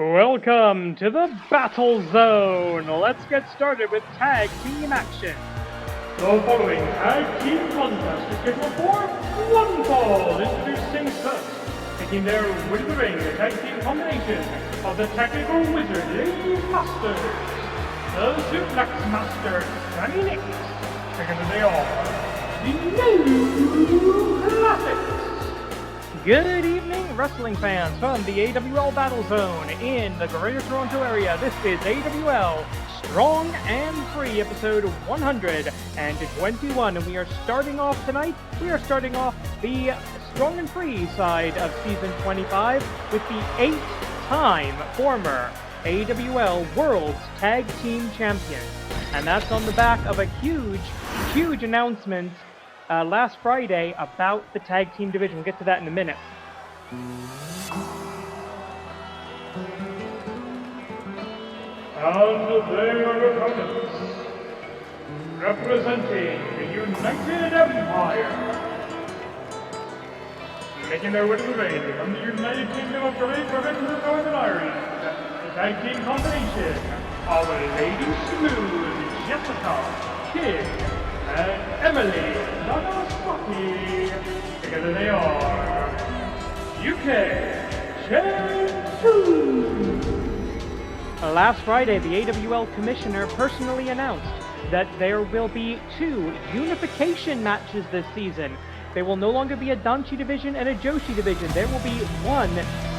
Welcome to the Battle Zone! Let's get started with tag team action. The following tag team contest is scheduled for one fall. Introducing first, taking their way to the ring, the tag team combination of the Technical Wizard Ladies Masters, the Suplex Master Atomicos, together they are the New Classics. Good evening, wrestling fans from the AWL Battle Zone in the Greater Toronto Area. This is AWL Strong and Free, episode 121, and we are starting off tonight. We are starting off the Strong and Free side of season 25 with the 8-time former AWL World's Tag Team Champion, and that's on the back of a huge announcement last Friday about the tag team division. We'll get to that in a minute. And they are opponents, representing the United Empire, making their way to the ring from the United Kingdom of Great Britain and Northern Ireland, the tag team combination of Lady Smooth, Jessica, Kid, and Emily Nagasaki. Together they are UK Tetsu. Last Friday, the AWL Commissioner personally announced that there will be 2 unification matches this season. There will no longer be a Danchi division and a Joshi division. There will be one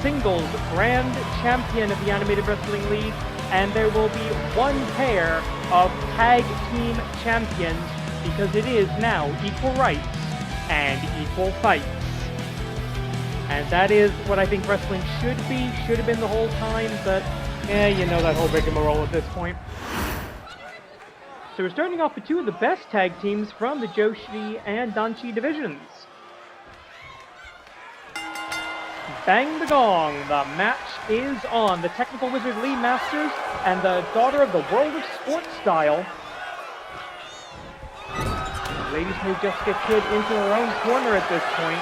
singles Grand Champion of the Animated Wrestling League, and there will be one pair of Tag Team Champions, because it is now equal rights and equal fights. And that is what I think wrestling should have been the whole time, but you know that whole rigmarole at this point. So we're starting off with 2 of the best tag teams from the Joshi and Danchi divisions. Bang the gong, the match is on. The Technical Wizard Lee Masters and the Daughter of the World of Sports Style. Lady Smooth Jessica Kid into her own corner at this point.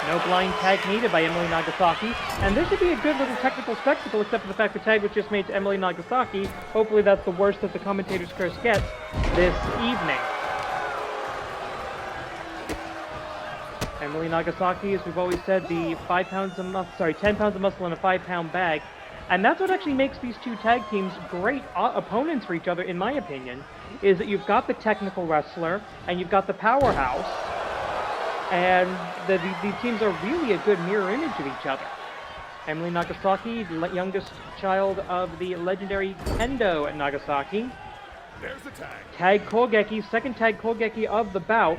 No blind tag needed by Emily Nagasaki. And this should be a good little technical spectacle, except for the fact the tag was just made to Emily Nagasaki. Hopefully that's the worst that the commentator's curse gets this evening. Emily Nagasaki, as we've always said, the 10 pounds of muscle in a 5-pound bag. And that's what actually makes these 2 tag teams great opponents for each other, in my opinion, is that you've got the technical wrestler and you've got the powerhouse, and the teams are really a good mirror image of each other. Emily Nagasaki, the youngest child of the legendary Kendo Nagasaki. There's the tag. Tag Kogeki, second tag Kogeki of the bout.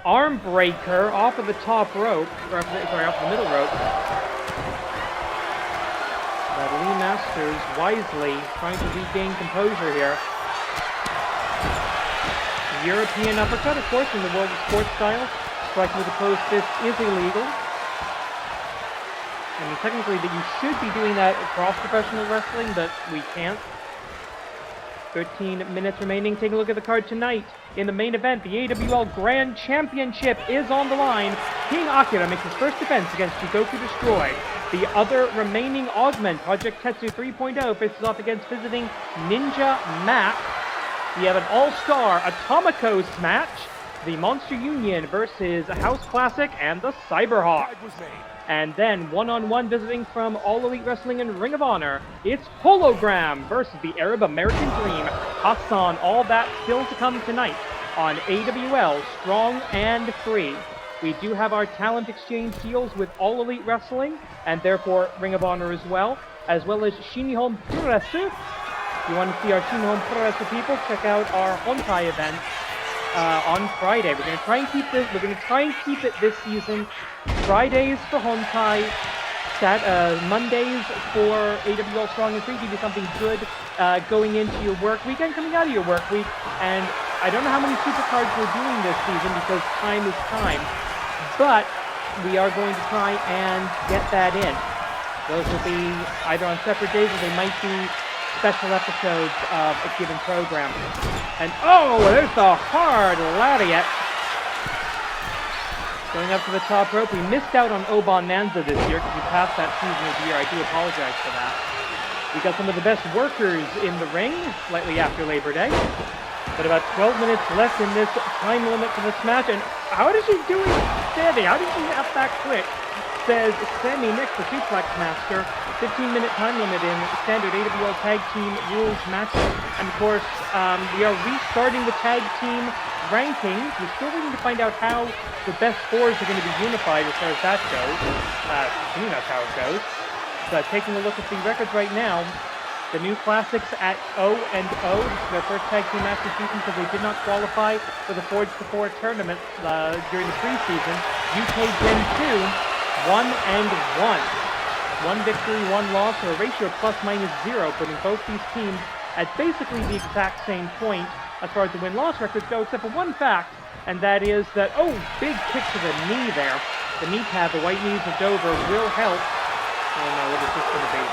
Arm breaker off of the top rope, off the middle rope. But Lee Masters wisely trying to regain composure here. European uppercut, of course, in the World of Sports Style. Striking with a closed fist is illegal. I mean, technically, that you should be doing that across professional wrestling, but we can't. 13 minutes remaining. Take a look at the card tonight. In the main event, the AWL Grand Championship is on the line. King Akira makes his first defense against Jigoku Destroy. The other remaining augment, Project Tetsu 3.0, faces off against visiting Ninja Mack. We have an all-star Atomicos match. The Monster Union versus House Classic and the Cyberhawk. And then one-on-one visiting from All Elite Wrestling and Ring of Honor, it's Hologram versus the Arab American Dream. Hassan, all that still to come tonight on AWL Strong and Free. We do have our talent exchange deals with All Elite Wrestling and therefore Ring of Honor as well as Shinihon Puresu. If you want to see our Shinihon Puresu people, check out our Hontai event on Friday. We're going to try and keep it this season. Fridays for Hontai, Mondays for AWL Strong and Free. Give you something good going into your work week and coming out of your work week. And I don't know how many supercards we're doing this season because time is time. But we are going to try and get that in. Those will be either on separate days or they might be special episodes of a given program. And oh, there's the hard lariat. Going up to the top rope. We missed out on Obonanza this year because we passed that season of the year. I do apologize for that. We got some of the best workers in the ring slightly after Labor Day. But about 12 minutes left in this time limit for this match. And how is she doing standing? How did she have that quick? Says Sammy Nick, the Suplex Master. 15-minute time limit in standard AWL Tag Team Rules matches. And of course, we are restarting the Tag Team rankings. We're still waiting to find out how the best fours are going to be unified as far as that goes. I think that's how it goes. But taking a look at the records right now, the new Classics at 0-0. This is their first Tag Team match this season because they did not qualify for the Forge to 4 tournament during the preseason. UK Gen 2, 1-1. 1 victory, 1 loss, or a ratio of ±0, putting both these teams at basically the exact same point as far as the win-loss records go, except for one fact, and that is that, big kick to the knee there. The knee pad, the white knees of Dover, will help. Oh no, what is this going to be?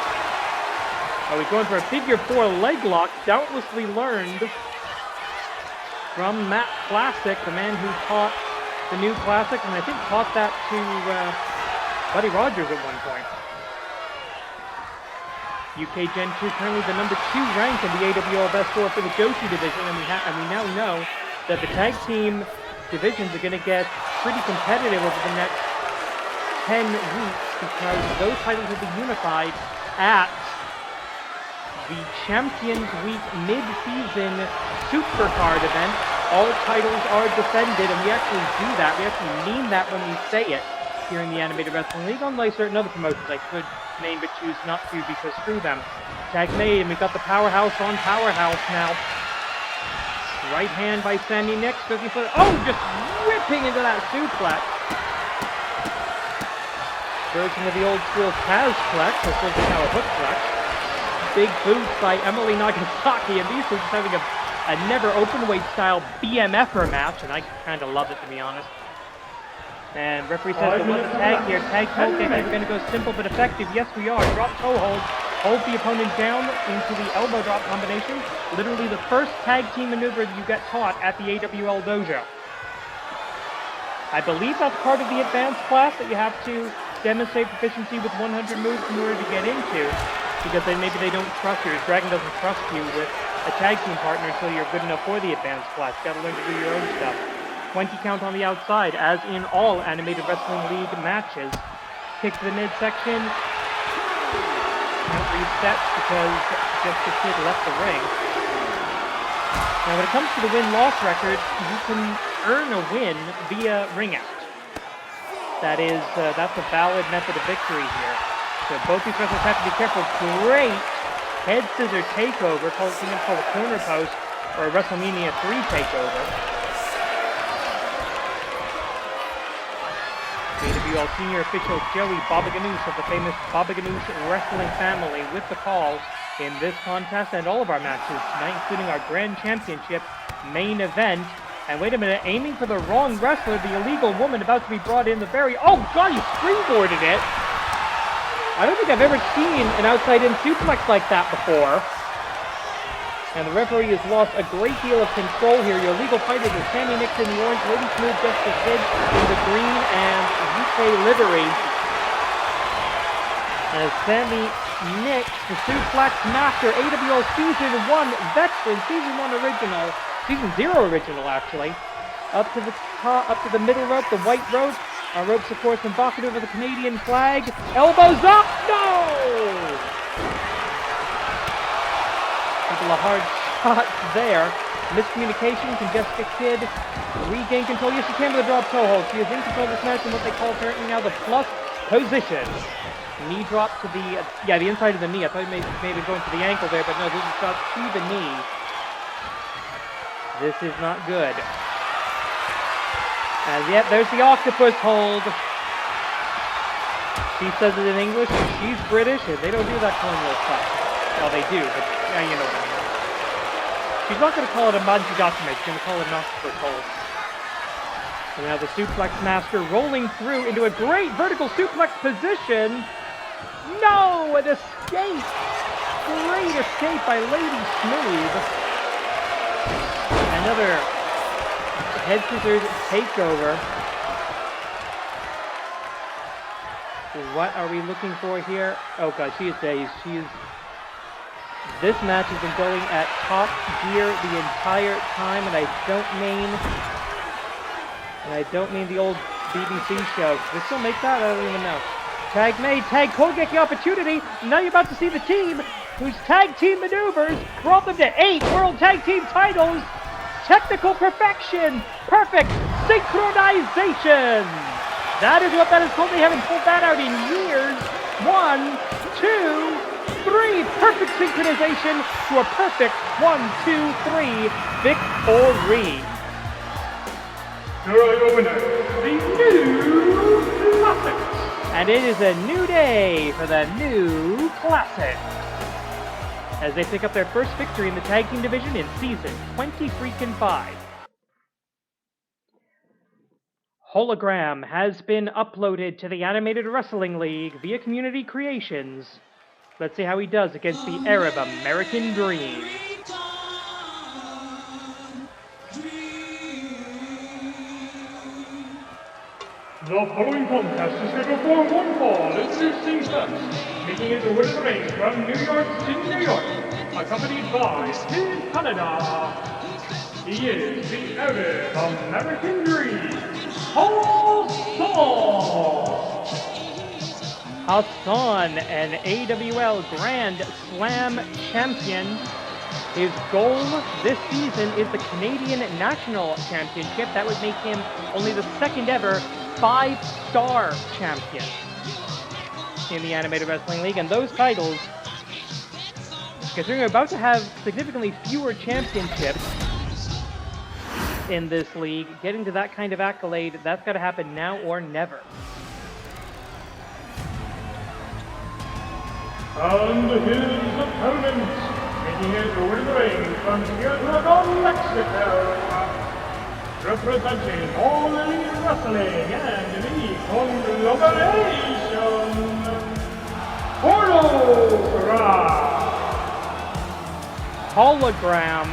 Oh, he's going for a figure 4 leg lock, doubtlessly learned from Mack Classic, the man who taught the new Classic, and I think taught that to Buddy Rogers at one point. UK Gen 2 currently the number 2 rank in the AWL Best 4 for the Joshi division, and we now know that the tag team divisions are going to get pretty competitive over the next 10 weeks because those titles will be unified at the Champions Week mid-season Supercard event. All titles are defended, and we actually do that. We actually mean that when we say it here in the Animated Wrestling League, unlike certain other promotions I could name but choose not to because screw them. Tag made, and we've got the Powerhouse on Powerhouse now. Right hand by Sandy Nix, looking for, just ripping into that suplex. Version of the old school Tazplex, as opposed to now a hookplex. Big boots by Emily Nagasaki, and these two just having a never open weight style BMFer match, and I kind of love it to be honest. And referee says we want the tag here. Tag toe kick. We're going to go simple but effective. Yes, we are. Drop toe hold. Hold the opponent down into the elbow drop combination. Literally the first tag team maneuver that you get taught at the AWL dojo. I believe that's part of the advanced class that you have to demonstrate proficiency with 100 moves in order to get into. Because then maybe they don't trust you. Dragon doesn't trust you with a tag team partner until you're good enough for the advanced class. You got to learn to do your own stuff. 20 count on the outside, as in all Animated Wrestling League matches. Kick to the midsection. Count reset because just the kid left the ring. Now when it comes to the win-loss record, you can earn a win via ring out. That's a valid method of victory here. So both these wrestlers have to be careful. Great head scissor takeover, called a corner post, or a WrestleMania 3 takeover. AWL senior official Joey Bobaganous of the famous Bobaganous wrestling family with the call in this contest and all of our matches tonight, including our Grand Championship main event. And wait a minute, aiming for the wrong wrestler, the illegal woman about to be brought in the very... Oh god, he springboarded it! I don't think I've ever seen an outside-in suplex like that before. And the referee has lost a great deal of control here. Your legal fighters are Sammy Nix in the orange, Lady Smooth Justice Sid in the green and UK livery. As Sammy Nix, the Suplex Master, AWL Season 1 veteran, Season 1 original, Season 0 original actually, up to the top, up to the middle rope, the white rope. Our rope supports Mbakadu with the Canadian flag. Elbows up! No! Couple of hard shots there. Miscommunication. Can Jessica Kidd regain control? Yes, she can with a drop toe hold. She is in control of this match in what they call apparently now the plus position. Knee drop to the, the inside of the knee. I thought maybe going to the ankle there, but no, this is shot to the knee. This is not good. And yet, there's the octopus hold. She says it in English, and she's British, and they don't do that colonial stuff. Well, they do, but you know what I mean. She's not going to call it a Manjigatame, she's going to call it an octopus hold. And now the Suplex Master rolling through into a great vertical suplex position. No, an escape! Great escape by Lady Smooth. Another head scissors takeover. What are we looking for here? Oh god, she is dazed. This match has been going at top gear the entire time, and I don't mean the old BBC show. They still make that? I don't even know. Tag made, tag Kogeki opportunity. Now you're about to see the team whose tag team maneuvers brought them to 8 World Tag Team titles. Technical perfection. Perfect synchronization. That is what that is called. They haven't pulled that out in years. 1, 2, 3. Perfect synchronization to a perfect 1, 2, 3 victory. Your winner, the New Classics. And it is a new day for the New Classic, as they pick up their first victory in the tag team division in season 20-5. Hologram has been uploaded to the Animated Wrestling League via Community Creations. Let's see how he does against the Arab American Dream. The following contest is scheduled for one fall. Introducing first, making it the winner of the ring from New York City, New York, accompanied by Team Canada. He is the Arab American Dream, Hassan, an AWL Grand Slam champion. His goal this season is the Canadian National Championship. That would make him only the second ever 5-star champion in the Animated Wrestling League. And those titles, considering we're about to have significantly fewer championships in this league, getting to that kind of accolade, that's got to happen now or never. And his opponent, making it the winner of the ring from Jigoku, Mexico, representing All Elite Wrestling and the conglomeration, Hologram,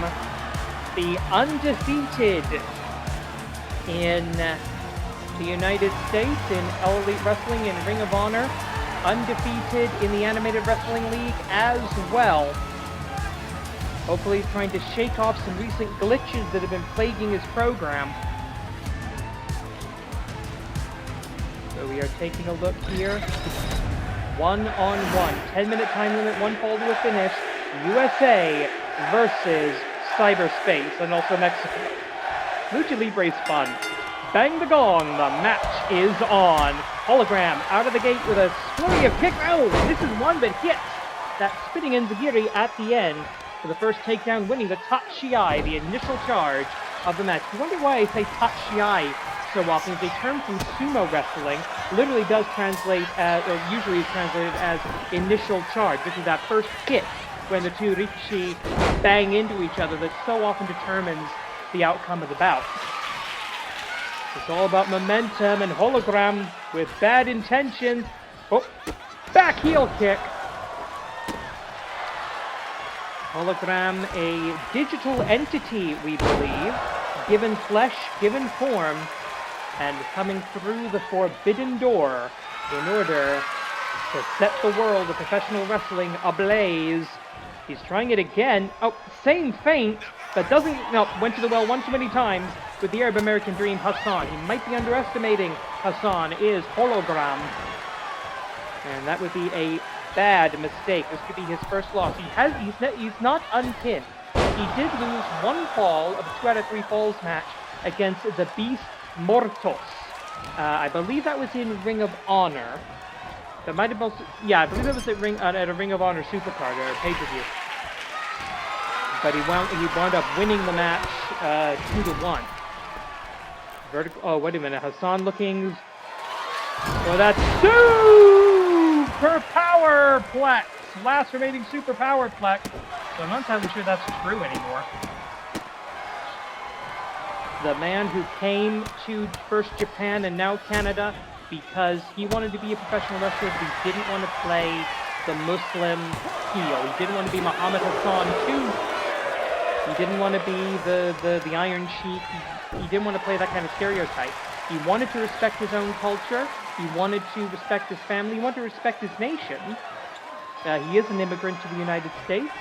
the undefeated in the United States in All Elite Wrestling and Ring of Honor, undefeated in the Animated Wrestling League as well. Hopefully he's trying to shake off some recent glitches that have been plaguing his program. So we are taking a look here. 1-on-1, 10-minute time limit, 1 fall to a finish. USA versus Cyberspace, and also Mexico. Lucha Libre is fun. Bang the gong, the match is on. Hologram out of the gate with a flurry of kicks. Oh, this is one that hits that spinning enziguri at the end for the first takedown, winning the Tachiai, the initial charge of the match. You wonder why I say Tachiai so often. It's a term from sumo wrestling, literally does translate as, or usually is translated as initial charge. This is that first hit when the two Rikishi bang into each other that so often determines the outcome of the bout. It's all about momentum, and Hologram with bad intentions. Oh, back heel kick. Hologram, a digital entity, we believe, given flesh, given form, and coming through the forbidden door in order to set the world of professional wrestling ablaze. He's trying it again. Oh, same feint, but doesn't, no, went to the well one too many times with the Arab American Dream, Hassan. He might be underestimating Hassan, is Hologram. And that would be a bad mistake. This could be his first loss. He's not unpinned. He did lose 1 fall of a 2 out of 3 falls match against the Beast Mortos. I believe that was in Ring of Honor. That might have been, yeah, I believe that was at a Ring of Honor Supercard or pay-per-view. But he wound up winning the match 2-1. Vertical. Oh, wait a minute. Hassan looking. Oh, that's super powerplex. Last remaining super powerplex. So I'm not entirely sure that's true anymore. The man who came to first Japan and now Canada because he wanted to be a professional wrestler, but he didn't want to play the Muslim heel. He didn't want to be Muhammad Hassan too. He didn't want to be the Iron Sheik. He didn't want to play that kind of stereotype. He wanted to respect his own culture, He wanted to respect his family. He wanted to respect his nation. He is an immigrant to the United States,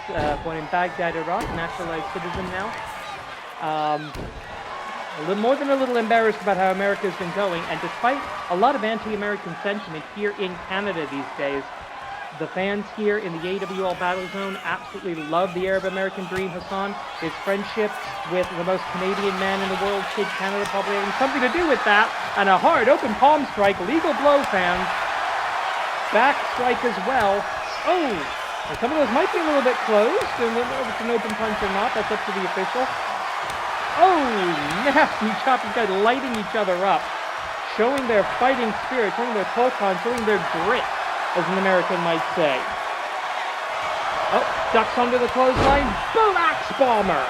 born in Baghdad, Iraq, naturalized citizen now. A little more than a little embarrassed about how America's been going, and despite a lot of anti-American sentiment here in Canada these days, the fans here in the AWL Battle Zone absolutely love the Arab-American dream, Hassan. His friendship with the most Canadian man in the world, Kid Canada, probably having something to do with that, and a hard open palm strike, legal blow, fans. Back strike as well. Oh, and some of those might be a little bit closed. I don't know if it's an open punch or not. That's up to the official. Oh, nasty chop. These guys lighting each other up, showing their fighting spirit, showing their Tolkon, showing their grit, as an American might say. Oh, ducks under the clothesline. Boom, axe bomber.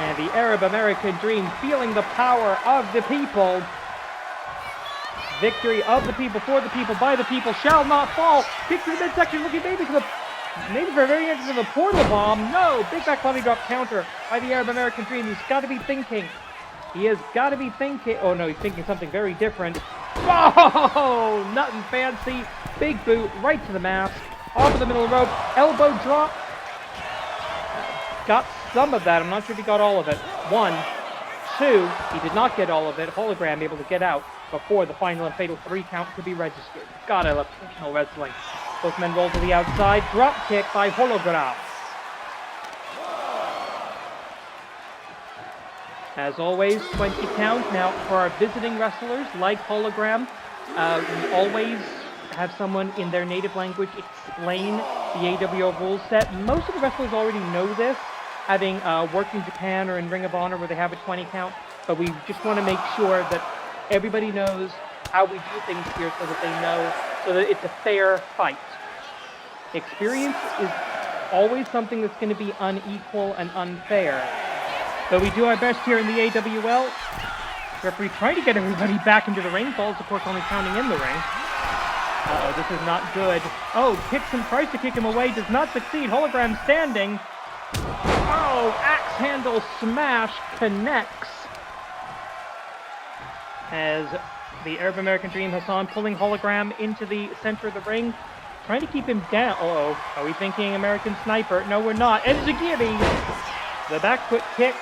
And the Arab-American dream, feeling the power of the people. Victory of the people, for the people, by the people, shall not fall. Kick to the midsection, looking maybe for a very entrance of a portal bomb. No, big back body drop counter by the Arab-American dream. He's got to be thinking. He has got to be thinking. Oh no, he's thinking something very different. Oh, nothing fancy. Big boot right to the mask. Off of the middle rope. Elbow drop. Got some of that. I'm not sure if he got all of it. 1, 2. He did not get all of it. Hologram able to get out before the final and fatal 3 count could be registered. God, I love professional wrestling. Both men roll to the outside. Drop kick by Hologram. As always, 20 count. Now, for our visiting wrestlers, like Hologram, we always have someone in their native language explain the AWL rule set. Most of the wrestlers already know this, having worked in Japan or in Ring of Honor where they have a 20 count, but we just want to make sure that everybody knows how we do things here so that they know, so that it's a fair fight. Experience is always something that's going to be unequal and unfair. But we do our best here in the AWL. Referee trying to get everybody back into the ring. Falls, of course, only counting in the ring. Uh-oh, this is not good. Oh, kicks him, tries to kick him away, does not succeed. Hologram standing. Oh, axe handle smash connects. As the Arab-American dream, Hassan pulling Hologram into the center of the ring. Trying to keep him down. Uh-oh, are we thinking American Sniper? No, we're not. And Zagiri. The back foot kick.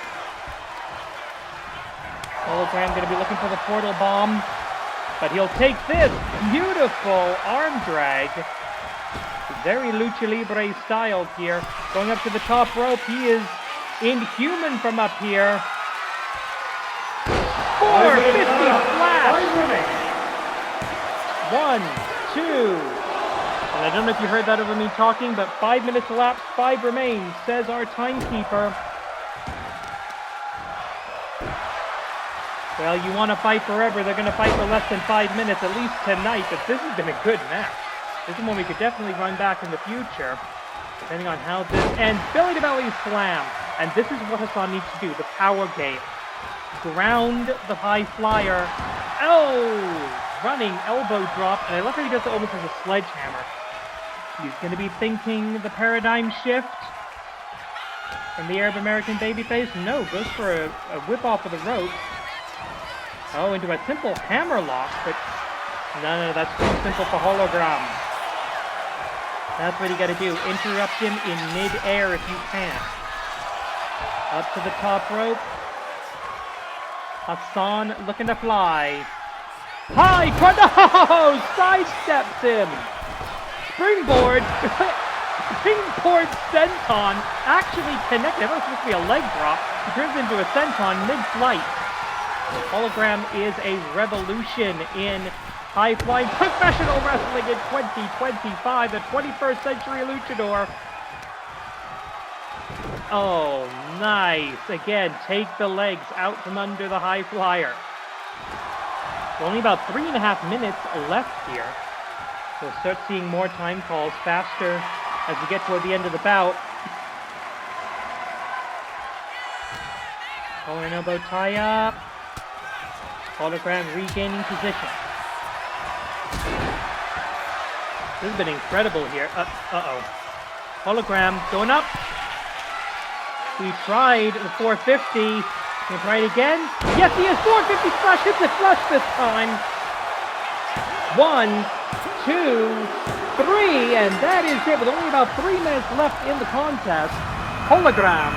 Hologram going to be looking for the portal bomb, but he'll take this. Beautiful arm drag. Very lucha libre style here. Going up to the top rope. He is inhuman from up here. 450 flash. 1, 2. And I don't know if you heard that over me talking, but 5 minutes elapsed, 5 remains, says our timekeeper. Well, you want to fight forever, they're going to fight for less than 5 minutes, at least tonight, but this has been a good match. This is one we could definitely run back in the future, depending on how this ends. Belly-to-belly slam, and this is what Hassan needs to do, the power game. Ground the high flyer. Oh! Running elbow drop, and I love how he does it almost as a sledgehammer. He's going to be thinking the paradigm shift from the Arab-American babyface. No, goes for a whip off of the rope. Oh, into a simple hammer lock, but no, that's too simple for Hologram. That's what you got to do. Interrupt him in mid-air if you can. Up to the top rope. Hassan looking to fly. High no! Sidesteps him. Springboard. Springboard senton actually connected. That was supposed to be a leg drop. He turns into a senton mid-flight. Hologram is a revolution in high-flying professional wrestling in 2025, the 21st century luchador. Oh, nice. Again, take the legs out from under the high flyer. Only about 3.5 minutes left here. We'll start seeing more time calls faster as we get toward the end of the bout. Collar elbow tie-up. Hologram regaining position. This has been incredible here. Uh-oh. Hologram going up. We tried the 450. Can we try it again? Yes, he is. 450 splash. Hits it flush this time. 1, 2, 3, and that is it. With only about 3 minutes left in the contest, Hologram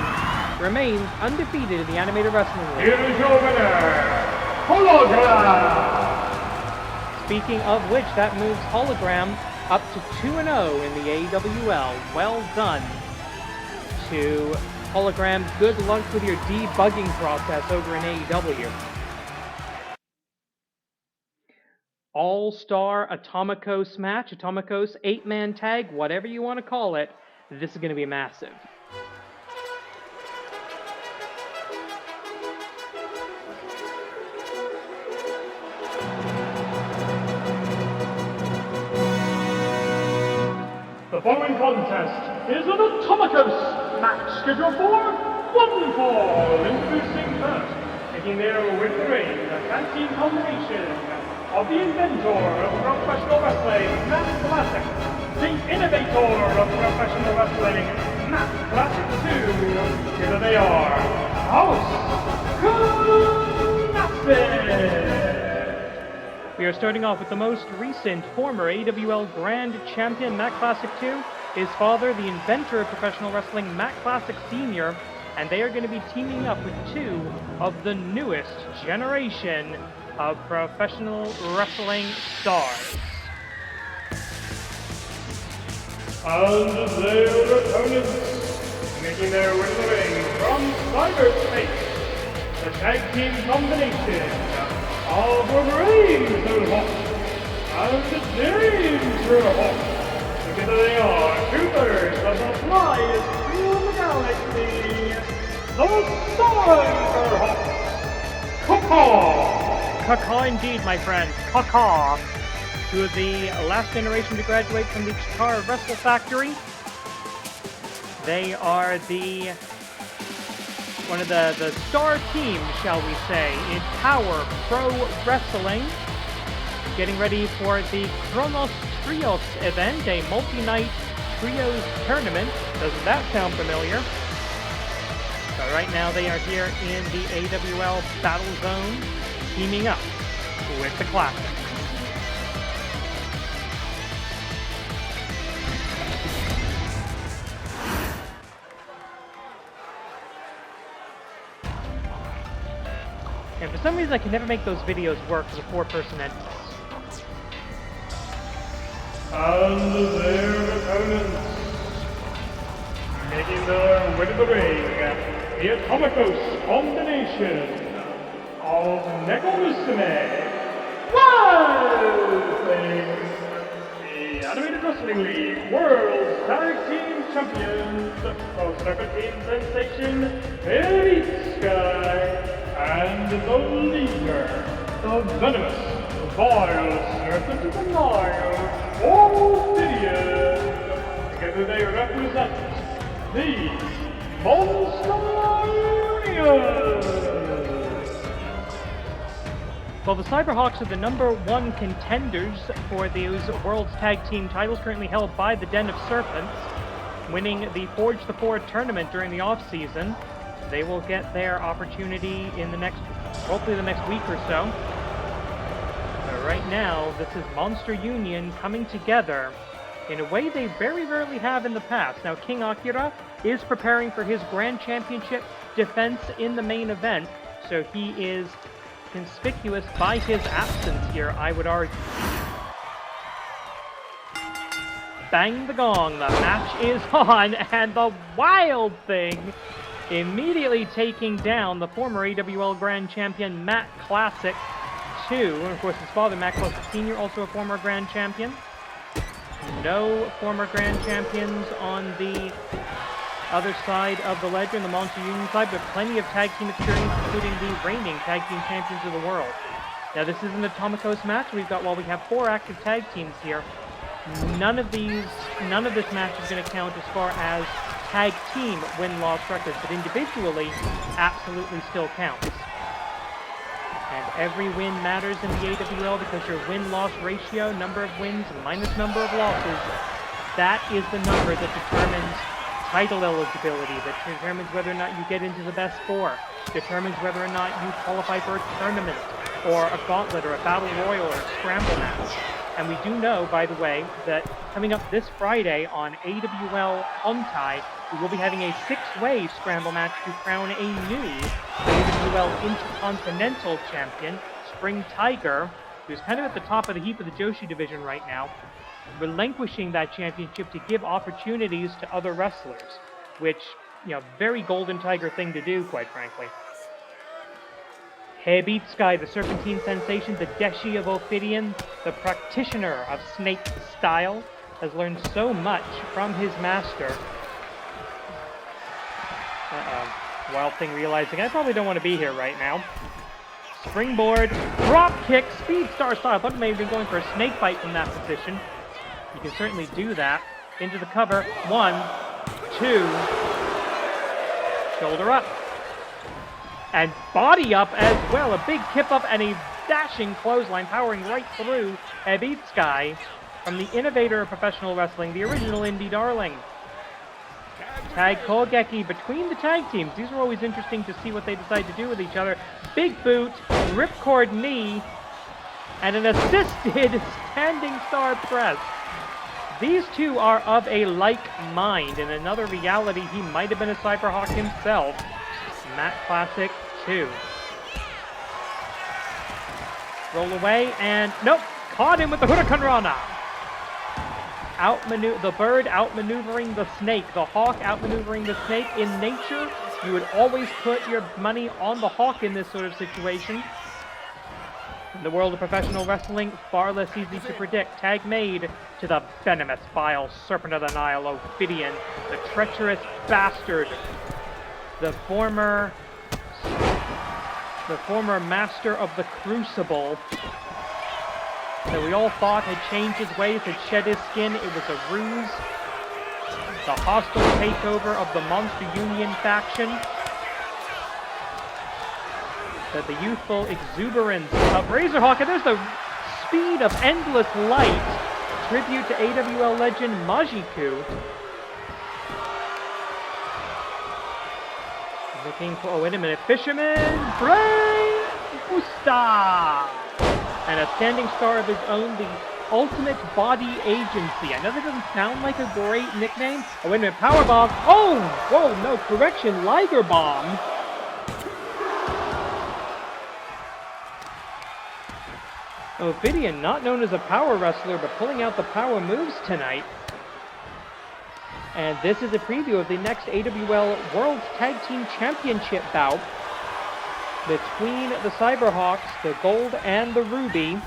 remains undefeated in the animated wrestling league. Here is your winner, Hologram! Speaking of which, that moves Hologram up to 2-0 in the AWL. Well done to Hologram. Good luck with your debugging process over in AEW. All-Star Atomicos match, Atomicos 8-man tag, whatever you want to call it. This is going to be massive. The following contest is an Atomicos match scheduled for one fall. Introducing first, taking their way to the ring, the tag team combination of the inventor of professional wrestling, Mack Classic, the innovator of professional wrestling, Mack Classic 2. Here they are, House Classic. We are starting off with the most recent former AWL Grand Champion, Mack Classic 2. His father, the inventor of professional wrestling, Mack Classic Sr., and they are going to be teaming up with two of the newest generation of professional wrestling stars. And their opponents, making their way to the ring from cyberspace, the tag team combination of Razor Hawk and Danger Hawk. Together they are 2/3 of the flyest through the galaxy, the Cyber Hawks. Caw-caw! Caw indeed, my friend. Caw. Two of the last generation to graduate from the Akira Wrestle Factory. They are one of the star teams, shall we say, in Power Pro Wrestling. Getting ready for the Kronos Trios event, a multi-night trios tournament. Doesn't that sound familiar? So right now they are here in the AWL Battle Zone, teaming up with the Classic. And for some reason I can never make those videos work for the 4-person entrance. And their opponents, making their way to the ring, the Atomicos combination of Nekomusume, Wildling, the Animated Wrestling League World Tag Team Champions, of Circuit Team Sensation, Elite Sky, and the leader, the venomous, vile serpent of the Nile, Obsidian. Together they represent the Monster Union. Well, the Cyberhawks are the #1 contenders for those World's Tag Team titles, currently held by the Den of Serpents, winning the Forge the 4 tournament during the off-season. They will get their opportunity in hopefully the next week or so. But right now, this is Monster Union coming together in a way they very rarely have in the past. Now, King Akira is preparing for his Grand Championship defense in the main event, so he is conspicuous by his absence here, I would argue. Bang the gong, the match is on, and the Wild Thing immediately taking down the former AWL Grand Champion, Mack Classic 2. And of course, his father, Mack Classic Sr., also a former Grand Champion. No former Grand Champions on the other side of the ledger, in the Monster Union side, but plenty of tag team experience, including the reigning tag team champions of the world. Now, this is an Atomicos match. We have 4 active tag teams here. None of this match is going to count as far as tag team win-loss records, but individually, absolutely still counts. And every win matters in the AWL because your win-loss ratio, number of wins minus number of losses, that is the number that determines title eligibility, that determines whether or not you get into the best 4, determines whether or not you qualify for a tournament. or a gauntlet or a battle royal or a scramble match. And we do know, by the way, that coming up this Friday on AWL Hontai, we will be having a 6-way scramble match to crown a new AWL Intercontinental Champion, Spring Tiger, who's kind of at the top of the heap of the Joshi division right now, relinquishing that championship to give opportunities to other wrestlers, which, very Golden Tiger thing to do, quite frankly. Hebitsukai, the Serpentine Sensation, the Deshi of Ophidian, the practitioner of Snake Style, has learned so much from his master. Wild Thing realizing, I probably don't want to be here right now. Springboard, drop kick, Speed Star style. I thought maybe been going for a snake bite from that position. You can certainly do that. Into the cover, 1, 2, shoulder up. And body up as well. A big kip up and a dashing clothesline powering right through Hebitsukai from the innovator of professional wrestling, the original indie darling. Tag Kogeki between the tag teams. These are always interesting to see what they decide to do with each other. Big boot, ripcord knee, and an assisted standing star press. These two are of a like mind. In another reality, he might have been a Cyberhawk himself. Matt Classic 2. Roll away, and nope, caught him with the Huracan Rana. The bird outmaneuvering the snake, the hawk outmaneuvering the snake. In nature, you would always put your money on the hawk in this sort of situation. In the world of professional wrestling, far less easy to predict. Tag made to the venomous, vile serpent of the Nile, Ophidian, the treacherous bastard, the former master of the Crucible, that we all thought had changed his ways, had shed his skin. It was a ruse. The hostile takeover of the Monster Union faction. That the youthful exuberance of Razorhawk, and there's the speed of endless light. Tribute to AWL legend Majiku. Looking for, oh wait a minute, Fisherman, Brain, Usta! And a standing star of his own, the Ultimate Body Agency. I know that doesn't sound like a great nickname. Oh wait a minute, Powerbomb, oh, whoa, no, correction, Liger Bomb. Ophidian, not known as a power wrestler, but pulling out the power moves tonight. And this is a preview of the next AWL World Tag Team Championship bout between the Cyberhawks, the Gold and the Ruby,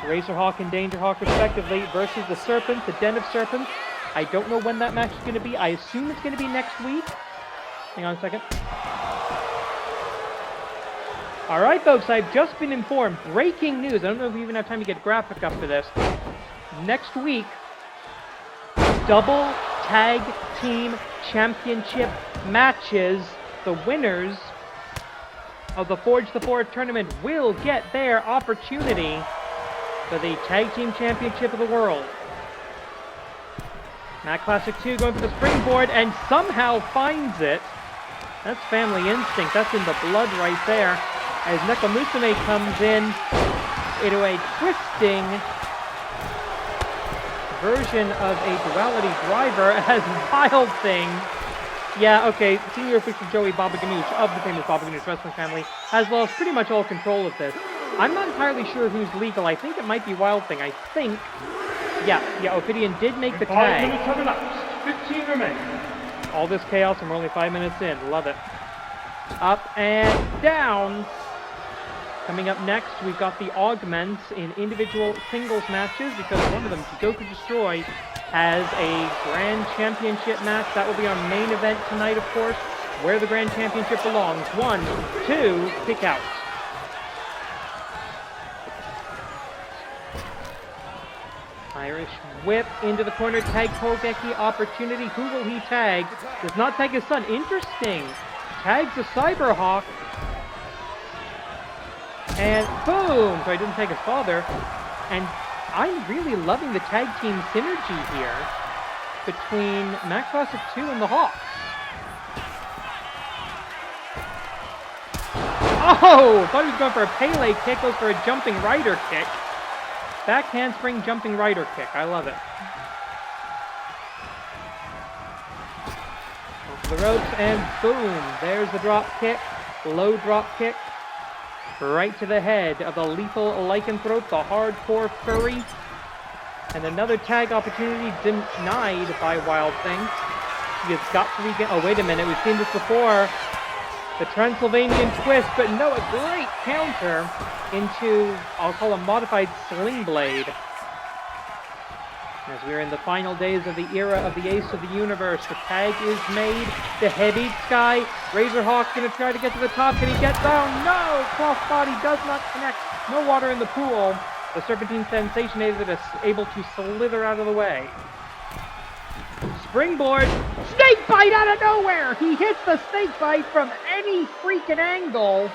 Razorhawk and Dangerhawk respectively, versus the Serpent, the Den of Serpents. I don't know when that match is going to be. I assume it's going to be next week. Hang on a second. All right, folks, I've just been informed. Breaking news. I don't know if we even have time to get a graphic up for this. Next week, double tag team championship matches. The winners of the Forge the Forge tournament will get their opportunity for the tag team championship of the world. Mack Classic 2 going for the springboard and somehow finds it. That's family instinct. That's in the blood right there. As Nekomusume comes in into a twisting version of a duality driver as Wild Thing. Yeah, okay, senior official Joey Baba Ganoush of the famous Baba Ganoush wrestling family has lost pretty much all control of this. I'm not entirely sure who's legal. I think it might be Wild Thing. I think, yeah, Ophidian did make the tag. 5 minutes have elapsed. 15 remain. All this chaos and we're only 5 minutes in. Love it. Up and down. Coming up next, we've got the augments in individual singles matches because one of them, Jigoku Destroy, has a Grand Championship match. That will be our main event tonight, of course, where the Grand Championship belongs. 1, 2, kick out. Irish whip into the corner, tag Kogeki opportunity. Who will he tag? Does not tag his son. Interesting. Tags a Cyberhawk. And boom! So I didn't take his father. And I'm really loving the tag team synergy here between Mack Classic 2 and the Hawks. Oh! Thought he was going for a Pele kick. Goes for a jumping rider kick. Back handspring jumping rider kick. I love it. Over the ropes and boom. There's the drop kick. Low drop kick. Right to the head of the lethal lycanthrope, the hardcore furry. And another tag opportunity denied by Wild Thing. He has got to regain. Oh, wait a minute. We've seen this before. The Transylvanian twist, but no, a great counter into, I'll call a modified sling blade. As we're in the final days of the era of the Ace of the Universe, the tag is made. The head eats Sky. Razorhawk's going to try to get to the top. Can he get down? No! Crossbody does not connect. No water in the pool. The Serpentine Sensationator is able to slither out of the way. Springboard. Snake bite out of nowhere! He hits the snake bite from any freaking angle.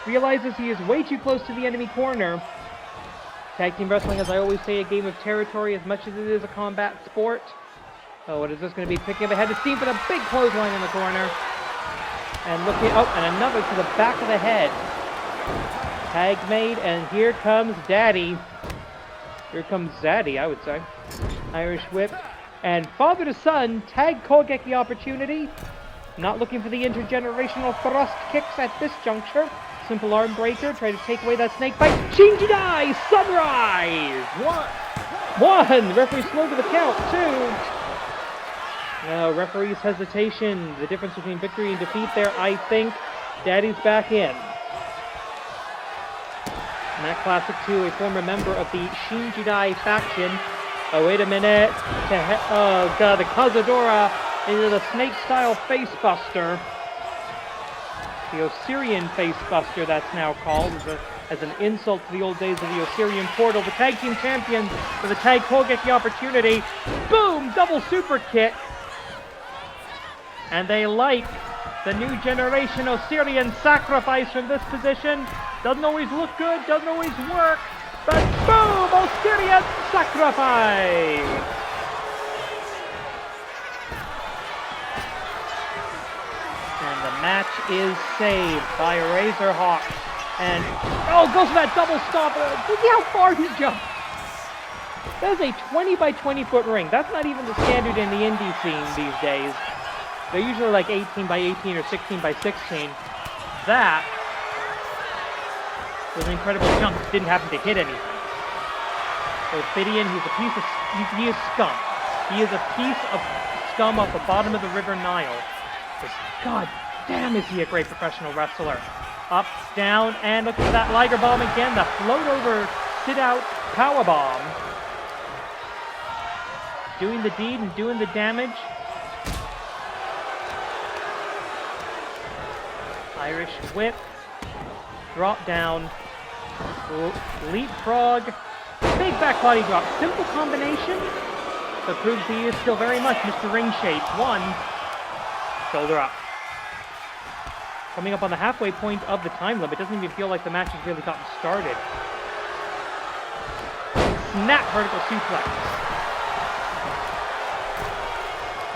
Realizes he is way too close to the enemy corner. Tag team wrestling, as I always say, a game of territory as much as it is a combat sport. Oh, what is this going to be? Picking up ahead of steam for the big clothesline in the corner. And looking, oh, and another to the back of the head. Tag made, and here comes Daddy. Here comes Zaddy, I would say. Irish whip. And father to son, tag Kogeki opportunity. Not looking for the intergenerational thrust kicks at this juncture. Simple arm breaker, try to take away that snake bite. Shinji Dai, sunrise! One! Referee slow to the count. Two! No, referee's hesitation. The difference between victory and defeat there, I think. Daddy's back in. Mack Classic 2, a former member of the Shinji Dai faction. Oh, wait a minute. Oh, God, the Kazadora into the snake-style facebuster. The Osirian facebuster, that's now called, as an insult to the old days of the Osirian portal. The tag team champions for the tag Kogeki opportunity. Boom! Double super kick. And they like the new generation Osirian sacrifice from this position. Doesn't always look good, doesn't always work. But boom! Osirian sacrifice! And the match is saved by Razorhawk. And, oh, goes for that double stop. Look how far he jumped. That is a 20 by 20 foot ring. That's not even the standard in the indie scene these days. They're usually like 18 by 18 or 16 by 16. That was an incredible jump. Didn't happen to hit anything. Ophidian, he's a piece of, he is scum. He is a piece of scum off the bottom of the River Nile. God damn, is he a great professional wrestler. Up, down, and look at that Liger Bomb again. The float over, sit out, power bomb. Doing the deed and doing the damage. Irish whip. Drop down. Leapfrog. Big back body drop. Simple combination, but proves he is still very much Mr. Ring Shape. One. Shoulder up. Coming up on the halfway point of the time limit. Doesn't even feel like the match has really gotten started. Snap vertical suplex.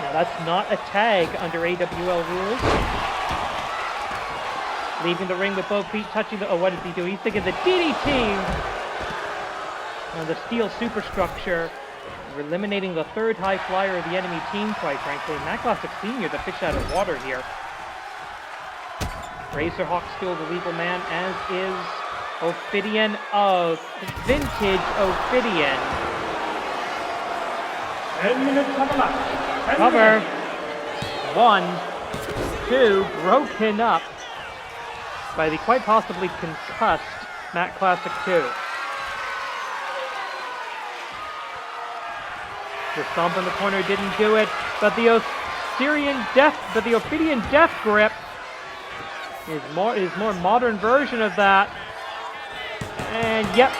Now that's not a tag under AWL rules. Leaving the ring with both feet touching the... Oh, what does he do? He's thinking the DDT! On the steel superstructure. Eliminating the third high flyer of the enemy team, quite frankly. Mack Classic Senior, the fish out of water here. Razorhawk still the legal man, as is Ophidian of vintage Ophidian. 10 minutes of the match. Cover. 1, 2, broken up by the quite possibly concussed Mack Classic 2. The stomp in the corner didn't do it, but the Ophidian death grip is more modern version of that. And yep.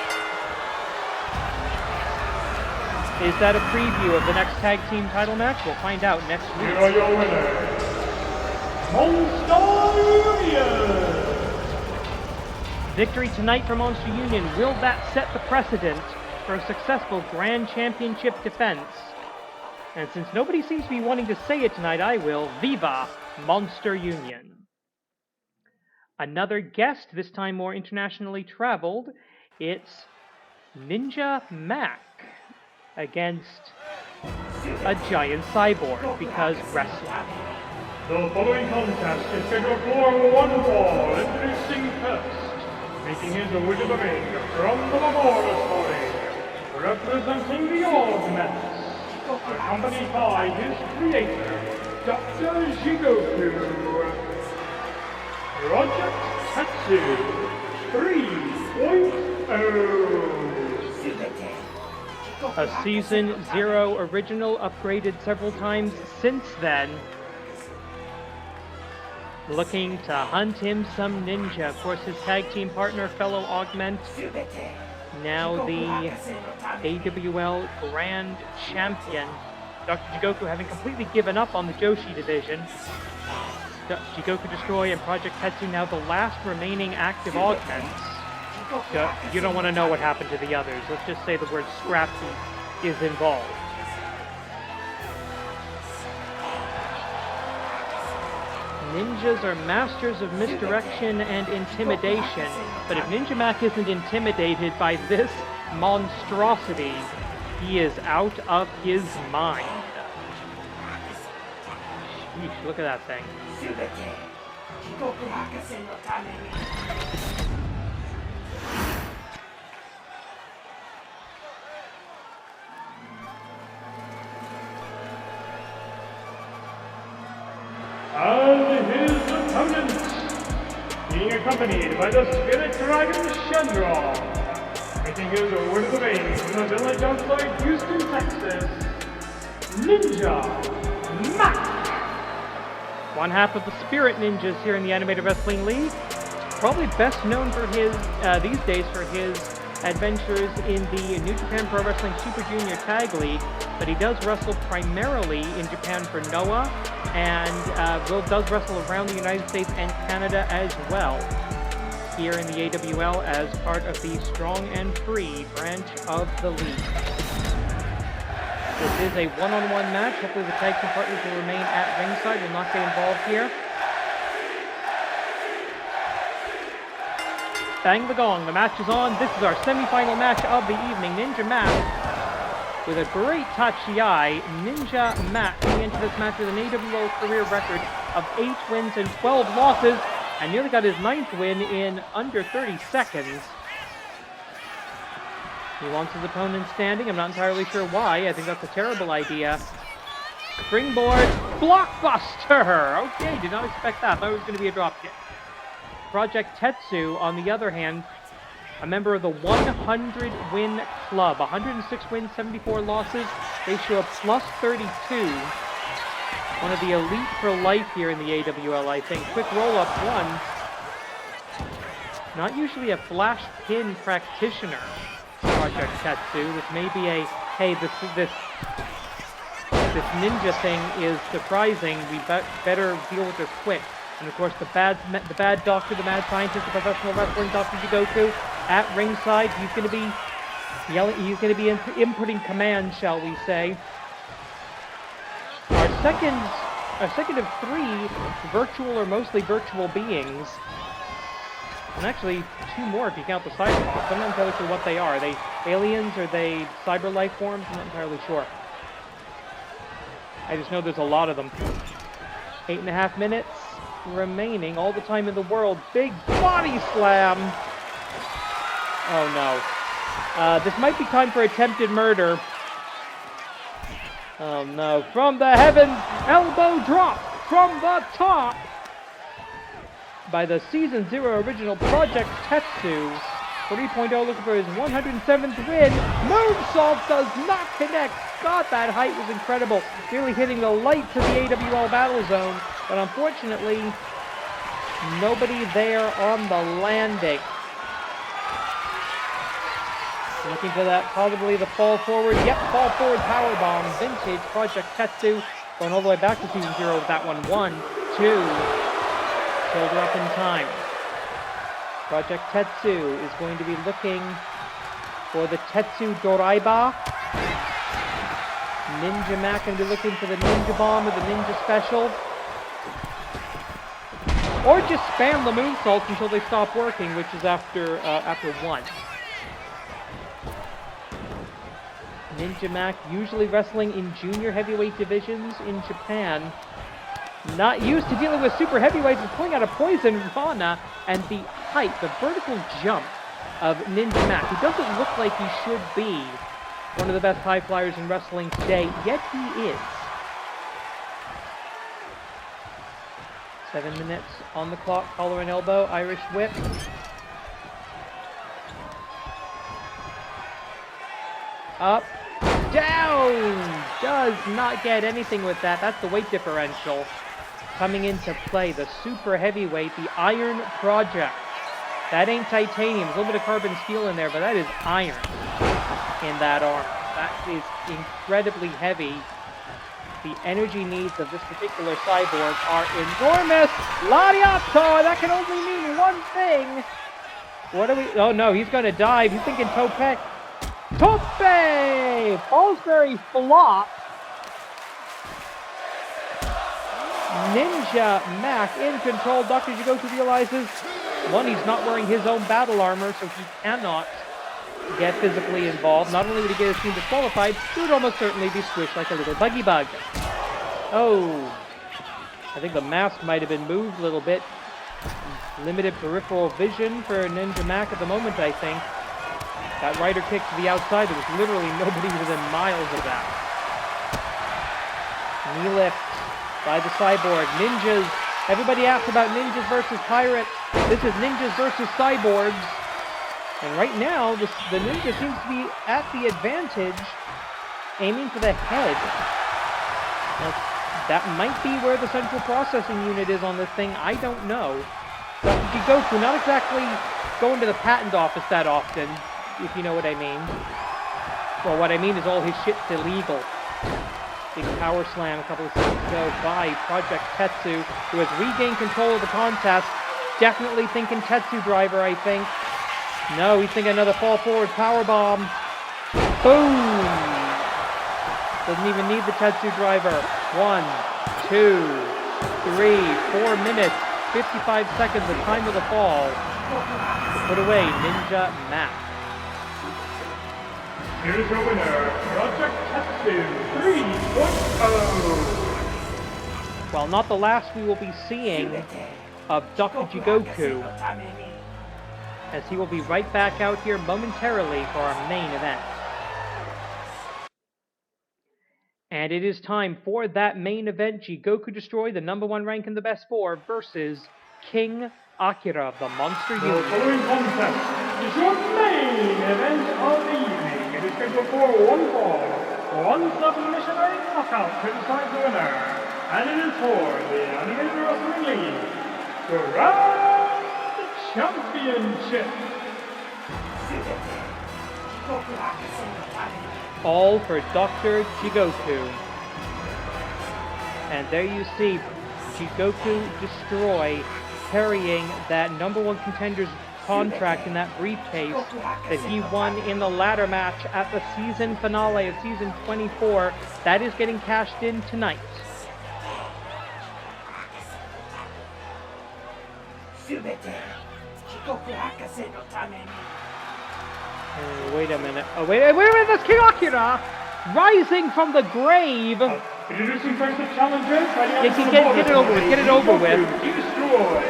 Is that a preview of the next tag team title match? We'll find out next week. Here are your winners, Monster Union! Victory tonight for Monster Union. Will that set the precedent for a successful Grand Championship defense? And since nobody seems to be wanting to say it tonight, I will. Viva Monster Union! Another guest, this time more internationally traveled. It's Ninja Mack against a giant cyborg, because wrestling. The following contest is scheduled for one fall. Introducing first, making his way to the ring from the laboratory, representing the Augments, accompanied by his creator, Dr. Jigoku. Project Tetsu 3.0. A Season 0 original, upgraded several times since then. Looking to hunt him some ninja. Of course, his tag team partner, fellow Augment, now the AWL Grand Champion. Dr. Jigoku having completely given up on the Joshi division. Jigoku Destroy and Project Tetsu now the last remaining active Augments. You don't want to know what happened to the others. Let's just say the word scrappy is involved. Ninjas are masters of misdirection and intimidation, but if Ninja Mack isn't intimidated by this monstrosity, he is out of his mind. Sheesh, look at that thing. And his opponent, being accompanied by the Spirit Dragon Shenron, making his way to the ring from the village outside Houston, Texas, Ninja Mack. One half of the Spirit Ninjas here in the Animated Wrestling League. Probably best known for his, these days, for his adventures in the New Japan Pro Wrestling Super Junior Tag League, but he does wrestle primarily in Japan for Noah, and does wrestle around the United States and Canada as well, here in the AWL as part of the Strong and Free branch of the league. This is a one-on-one match. Hopefully the tag team partners will remain at ringside, will not get involved here. Bang the gong, the match is on. This is our semi-final match of the evening. Ninja Mack, with a great Tachiai, Ninja Mack coming into this match with an AWL career record of 8 wins and 12 losses, and nearly got his 9th win in under 30 seconds. He wants his opponent standing. I'm not entirely sure why. I think that's a terrible idea. Springboard blockbuster! Okay, did not expect that. Thought it was going to be a drop kick. Project Tetsu, on the other hand, a member of the 100-win club. 106 wins, 74 losses. Ratio of plus 32. One of the elite for life here in the AWL, I think. Quick roll-up one. Not usually a flash pin practitioner, Project Tetsu. This may be a, hey, this ninja thing is surprising. We better deal with this quick. And of course, the bad doctor, the mad scientist, the professional wrestling Dr. Jigoku at ringside. He's going to be yelling. He's going to be inputting commands, shall we say? Our second of 3 virtual or mostly virtual beings, and actually 2 more if you count the cyberbots. I'm not entirely sure what they are. Are they aliens? Are they cyber life forms? I'm not entirely sure. I just know there's a lot of them. 8.5 minutes remaining, all the time in the world. Big body slam. Oh no. This might be time for attempted murder. Oh no. From the heavens, elbow drop from the top by the Season 0 original Project Tetsu. 3.0 looking for his 107th win. Moonsault does not connect. God, that height was incredible. Really hitting the lights of the AWL battle zone. But unfortunately, nobody there on the landing. Looking for that, probably the fall forward. Yep, fall forward powerbomb. Vintage Project Tetsu. Going all the way back to Season 0 with that one. 1, 2. Shoulder up in time. Project Tetsu is going to be looking for the Tetsu Doraiba. Ninja Mack going to be looking for the Ninja Bomb or the Ninja Special. or just spam the moonsaults until they stop working, which is after 1. Ninja Mack usually wrestling in junior heavyweight divisions in Japan. Not used to dealing with super heavyweights, is pulling out a poison Rana, and the height, the vertical jump of Ninja Mack, who doesn't look like he should be one of the best high flyers in wrestling today, yet he is. 7 minutes on the clock, collar and elbow, Irish whip. Up, down! Does not get anything with that. That's the weight differential. Coming into play, the super heavyweight, the Iron Project. That ain't titanium. There's a little bit of carbon steel in there, but that is iron in that arm. That is incredibly heavy. The energy needs of this particular cyborg are enormous. Lariato! That can only mean one thing. What are we... Oh no, he's going to dive. He's thinking tope. Tope! Fallsbury flop. Ninja Mack in control. Dr. Jigoku realizes, one, he's not wearing his own battle armor, so he cannot get physically involved. Not only would he get his team disqualified, he would almost certainly be squished like a little buggy bug. Oh, I think the mask might have been moved a little bit. Limited peripheral vision for Ninja Mack at the moment, I think. That rider kick to the outside, there was literally nobody within miles of that. Knee lift by the cyborg. Ninjas. Everybody asks about ninjas versus pirates. This is ninjas versus cyborgs. And right now, the ninja seems to be at the advantage, aiming for the head. Now, that might be where the central processing unit is on this thing. I don't know. But Jigoku, not exactly going to the patent office that often, if you know what I mean. Well, what I mean is all his shit's illegal. Big power slam a couple of seconds ago by Project Tetsu, who has regained control of the contest. Definitely thinking Tetsu driver, I think. No, he's thinking another fall forward power bomb. Boom! Doesn't even need the Tetsu driver. 1, 2, 3, 4 minutes, 55 seconds, the time of the fall. Put away, Ninja Mack. Here's your winner, Project Tetsu 3.0. Well, not the last we will be seeing of Dr. Jigoku, as he will be right back out here momentarily for our main event. And it is time for that main event. Jigoku Destroy, the #1 rank in the best 4, versus King Akira, the Monster The Union. following contest is your main event of the evening. It is scheduled for 1 fall, 1 submissionary knockout to decide the winner. And it is for the Animated Wrestling League Grand Championship. All for Dr. Jigoku. And there you see Jigoku Destroy carrying that #1 contender's contract in that briefcase that he won in the ladder match at the season finale of season 24. That is getting cashed in tonight. Wait a minute. Oh, wait a minute, that's King Akira! Rising from the grave! Introducing first the challenger. Get it over with, get it over with. Destroy.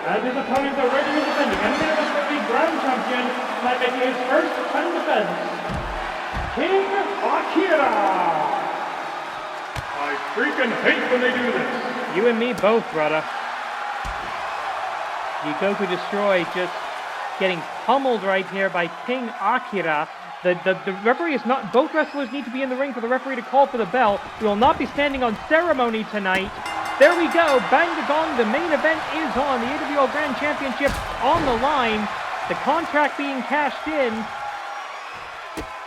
And his opponent, the regular defending Animated Wrestling League Grand Champion, might making his first time defense, King Akira! I freaking hate when they do this. You and me both, brother. Jigoku Destroy just getting pummeled right here by King Akira. The referee is not... Both wrestlers need to be in the ring for the referee to call for the bell. We will not be standing on ceremony tonight. There we go. Bang the gong. The main event is on. The AWL Grand Championship on the line. The contract being cashed in.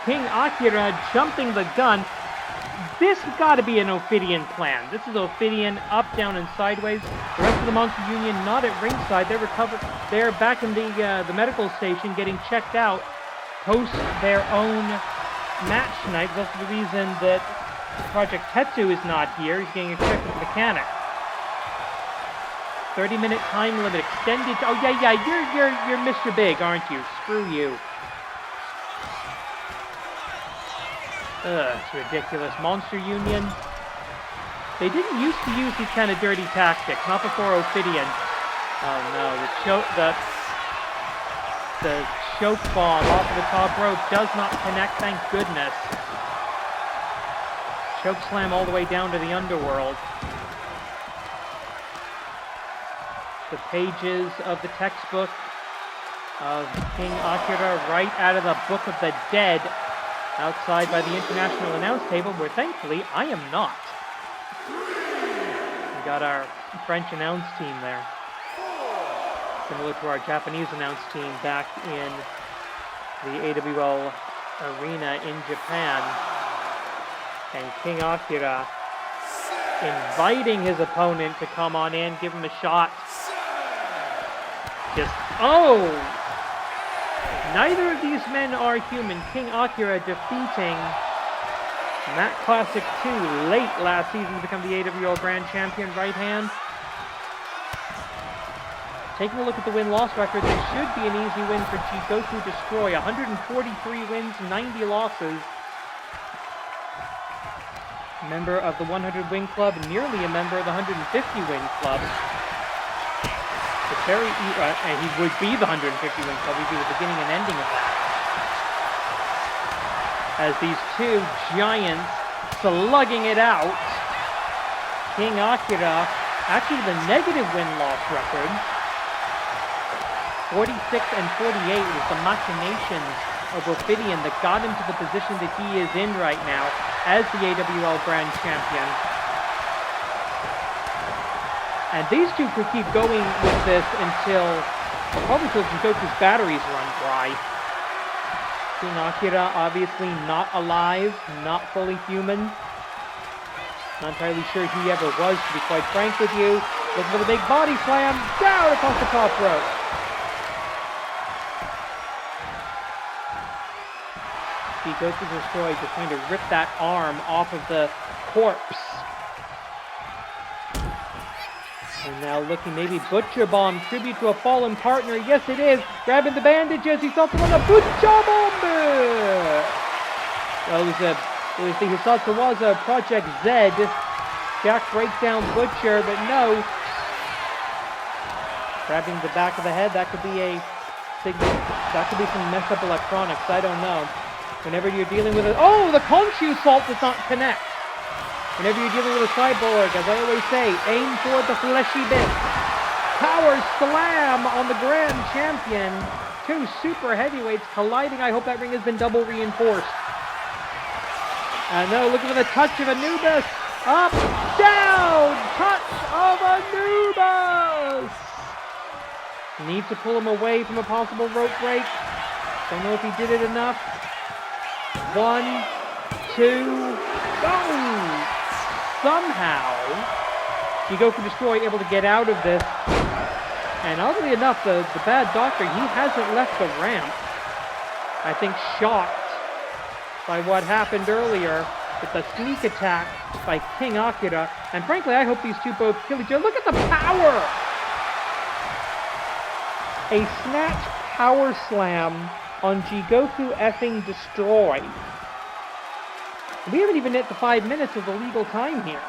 King Akira jumping the gun. This has got to be an Ophidian plan. This is Ophidian, up, down, and sideways. The rest of the Monster Union not at ringside. They're recovered. They're back in the medical station getting checked out post their own match tonight. That's the reason that Project Tetsu is not here. He's getting checked with the mechanic. 30-minute time limit extended. Oh yeah, you're Mr. Big, aren't you? Screw you. Ugh, it's ridiculous. Monster Union. They didn't used to use these kind of dirty tactics, not before Ophidian. Oh no, the choke bomb off of the top rope does not connect, thank goodness. Choke slam all the way down to the underworld. The pages of the textbook of King Akira right out of the Book of the Dead outside by the international announce table, where thankfully I am not. We got our French announce team there, similar to our Japanese announce team back in the AWL arena in Japan. And King Akira inviting his opponent to come on in, give him a shot. Just, oh! Neither of these men are human. King Akira defeating Mack Classic 2 late last season to become the AWL Grand Champion right hand. Taking a look at the win-loss record, this should be an easy win for Jigoku Destroy. 143 wins, 90 losses. Member of the 100-win club, nearly a member of the 150-win club. It's very, and he would be the 150-win club. He'd be the beginning and ending of that. As these two giants slugging it out. King Akira, actually the negative win-loss record. 46 and 48 was the machinations of Ophidian that got him to the position that he is in right now as the AWL Grand Champion. And these two could keep going with this probably till Jigoku's batteries run dry. King Akira obviously not alive, not fully human. Not entirely sure he ever was, to be quite frank with you. Looking for the big body slam, down across the top rope. Jigoku Destroy just trying to rip that arm off of the corpse. And now looking maybe Butcher Bomb, tribute to a fallen partner. Yes, it is. Grabbing the bandages. He's also on a Butcher Bomb. Well, it was the Hisatsuwaza Project Z. Jack breakdown Butcher, but no. Grabbing the back of the head. That could be a signal. That could be some mess up electronics. I don't know. Whenever you're dealing with it. Oh, the Konshu Salt does not connect. Whenever you're dealing with a cyborg, as I always say, aim for the fleshy bit. Power slam on the Grand Champion. Two super heavyweights colliding. I hope that ring has been double reinforced. And no, looking for the touch of Anubis. Up, down, touch of Anubis. Needs to pull him away from a possible rope break. Don't know if he did it enough. 1, 2, go! Somehow, Jigoku Destroy able to get out of this. And oddly enough, the bad doctor, he hasn't left the ramp. I think shocked by what happened earlier with the sneak attack by King Akira. And frankly, I hope these two both kill each other. Look at the power! A snatch power slam on Jigoku effing Destroy. We haven't even hit the 5 minutes of the legal time here.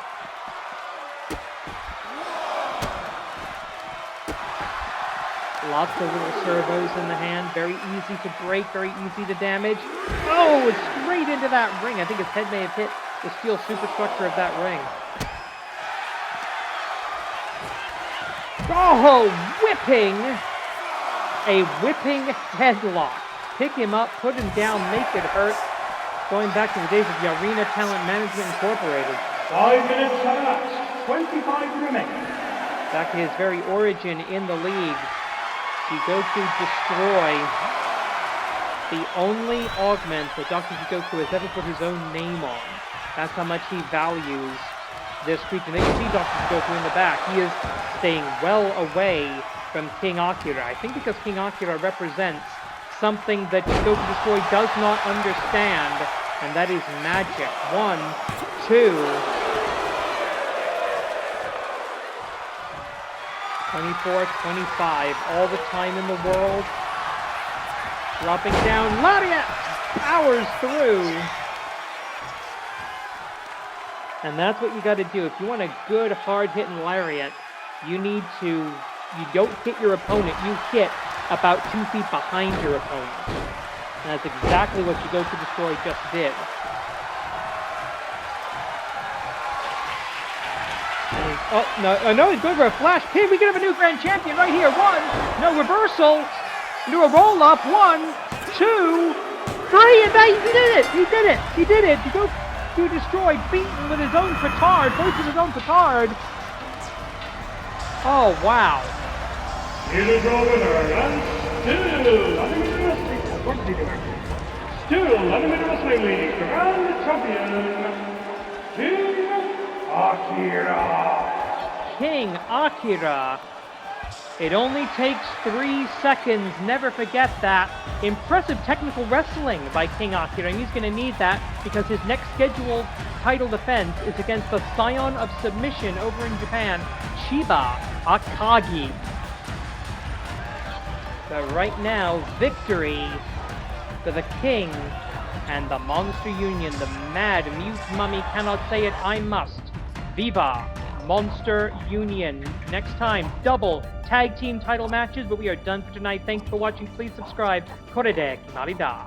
Lots of little servos in the hand. Very easy to break, very easy to damage. Oh, it's straight into that ring. I think his head may have hit the steel superstructure of that ring. Oh, whipping! A whipping headlock. Pick him up, put him down, make it hurt. Going back to the days of the Arena Talent Management Incorporated. 5 minutes left, 25 remaining. Back to his very origin in the league. Jigoku Destroy. The only augment that Dr. Jigoku has ever put his own name on. That's how much he values this creature. And you can see Dr. Jigoku in the back. He is staying well away from King Akira. I think because King Akira represents something that Jigoku Destroy does not understand, and that is magic. 1, 2. 24-25, all the time in the world. Dropping down, lariat! Powers through. And that's what you got to do. If you want a good, hard-hitting lariat, you don't hit your opponent, you hit about 2 feet behind your opponent. And that's exactly what Jigoku Destroy just did. Oh, no, he's going for a flash pin. We could have a new grand champion right here. 1, no, reversal. Do a roll-up. 1, 2, 3, and he did it! He did it! He did it! Jigoku Destroy, beaten with his own petard, versus his own petard. Oh, wow. Here is your winner, and still Unlimited Wrestling League Grand Champion, King Akira. King Akira. It only takes 3 seconds, never forget that. Impressive technical wrestling by King Akira, and he's going to need that because his next scheduled title defense is against the Scion of Submission over in Japan, Chiba Akagi. But right now, victory for the King and the Monster Union. The mad mute mummy cannot say it, I must. Viva Monster Union. Next time, double tag team title matches, but we are done for tonight. Thanks for watching. Please subscribe. Korede Kimarida.